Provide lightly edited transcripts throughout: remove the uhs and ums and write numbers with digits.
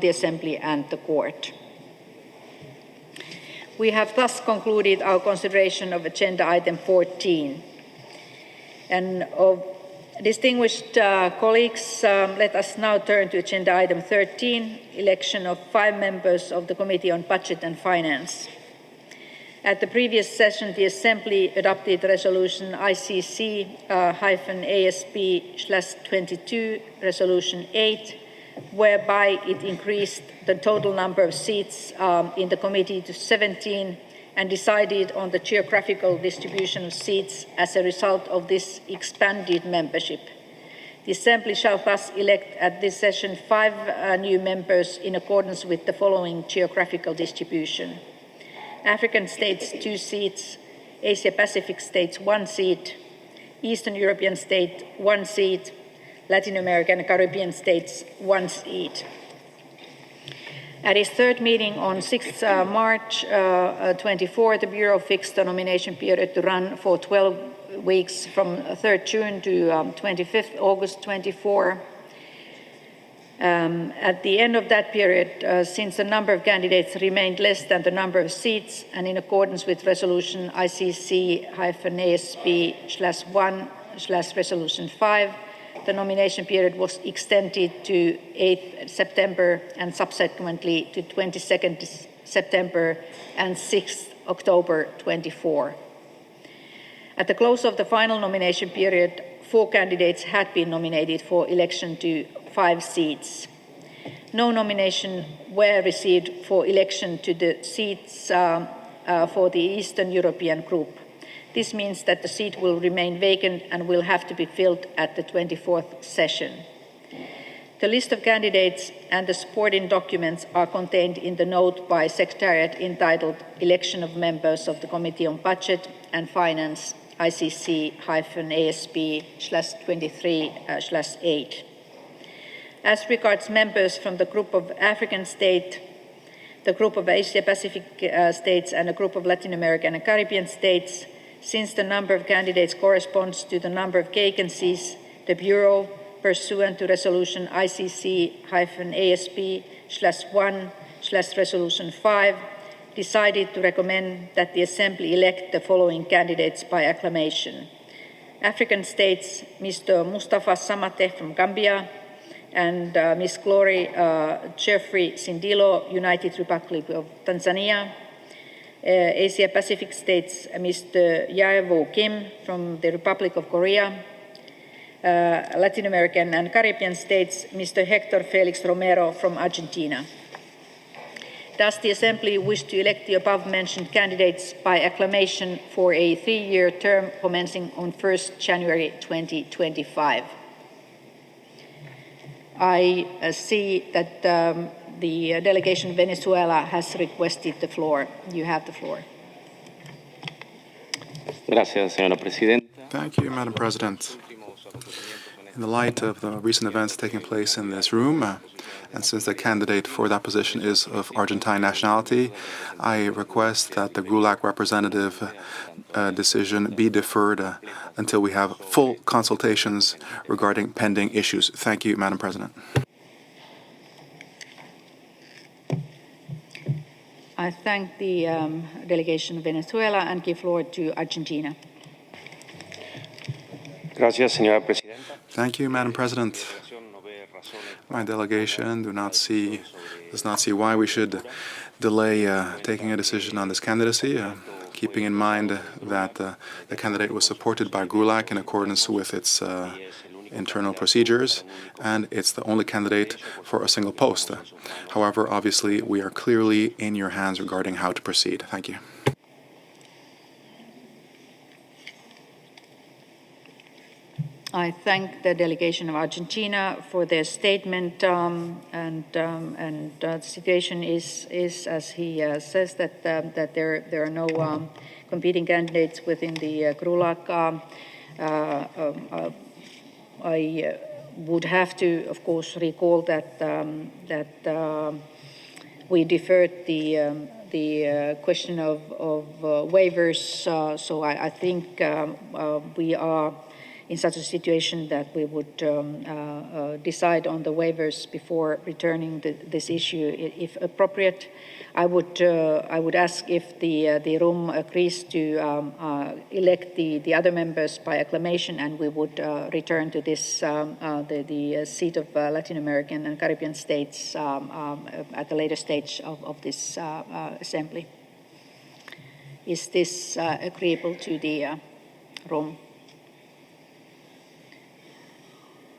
Assembly and the Court. We have thus concluded our consideration of agenda item 14. And distinguished colleagues, let us now turn to agenda item 13, election of 5 members of the Committee on Budget and Finance. At the previous session, the Assembly adopted resolution ICC-ASP23 resolution 8, whereby it increased the total number of seats in the committee to 17 and decided on the geographical distribution of seats as a result of this expanded membership. The Assembly shall thus elect at this session 5 new members in accordance with the following geographical distribution: African states 2 seats, Asia-Pacific states 1 seat, Eastern European state 1 seat, Latin American and Caribbean states 1 seat. At its third meeting on 6th March 24, the Bureau fixed the nomination period to run for 12 weeks from 3rd June to 25th August 24. At the end of that period, since the number of candidates remained less than the number of seats, and in accordance with resolution ICC-ASP/1/resolution 5, the nomination period was extended to 8th September and subsequently to 22nd September and 6th October 24. At the close of the final nomination period, 4 candidates had been nominated for election to 5 seats. No nominations were received for election to the seats for the Eastern European group. This means that the seat will remain vacant and will have to be filled at the 24th session. The list of candidates and the supporting documents are contained in the note by Secretariat entitled Election of Members of the Committee on Budget and Finance, ICC-ASP23/8. As regards members from the group of African states, the group of Asia-Pacific states, and a group of Latin American and Caribbean states, since the number of candidates corresponds to the number of vacancies, the Bureau, pursuant to resolution ICC-ASP/1/resolution 5, decided to recommend that the Assembly elect the following candidates by acclamation: African states, Mr. Mustafa Samate from Gambia, and Ms. Glory Jeffrey Sindilo, United Republic of Tanzania. Asia-Pacific states, Mr. Yaevo Kim from the Republic of Korea. Latin American and Caribbean states, Mr. Hector Felix Romero from Argentina. Does the Assembly wish to elect the above-mentioned candidates by acclamation for a 3-year term commencing on 1st January 2025? I see that the delegation of Venezuela has requested the floor. You have the floor. Gracias, señora Presidenta. Thank you, Madam President. In the light of the recent events taking place in this room, and since the candidate for that position is of Argentine nationality, I request that the GULAC representative decision be deferred until we have full consultations regarding pending issues. Thank you, Madam President. I thank the delegation of Venezuela and give floor to Argentina. Gracias, señora Presidenta. Thank you, Madam President. My delegation does not see why we should delay taking a decision on this candidacy, keeping in mind that the candidate was supported by GULAC in accordance with its internal procedures, and it's the only candidate for a single post. However, obviously, we are clearly in your hands regarding how to proceed. Thank you. I thank the delegation of Argentina for their statement, the situation is as he says that there are no competing candidates within the GULAC. I would have to, of course, recall that we deferred the question of waivers. So I think we are in such a situation that we would decide on the waivers before returning this issue if appropriate. I would ask if the room agrees to elect the other members by acclamation, and we would return to this the seat of Latin American and Caribbean states at the later stage of this assembly. Is this agreeable to the room?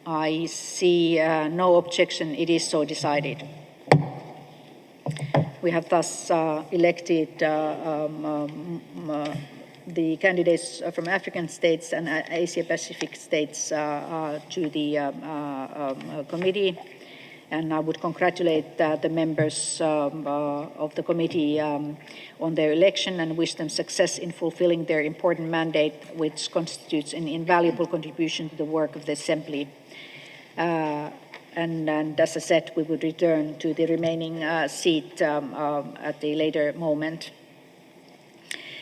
I see no objection. It is so decided. We have thus elected the candidates from African states and Asia-Pacific states to the committee. And I would congratulate the members of the committee on their election and wish them success in fulfilling their important mandate, which constitutes an invaluable contribution to the work of the Assembly. And as I said, we would return to the remaining seat at the later moment.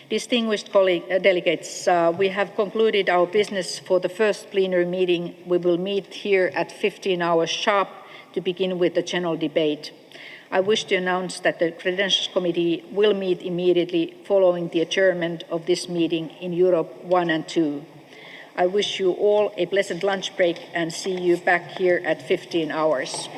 Distinguished delegates, we have concluded our business for the first plenary meeting. We will meet here at 15 hours sharp to begin with the general debate. I wish to announce that the Credentials Committee will meet immediately following the adjournment of this meeting in Europe 1 and 2. I wish you all a pleasant lunch break and see you back here at 15 hours.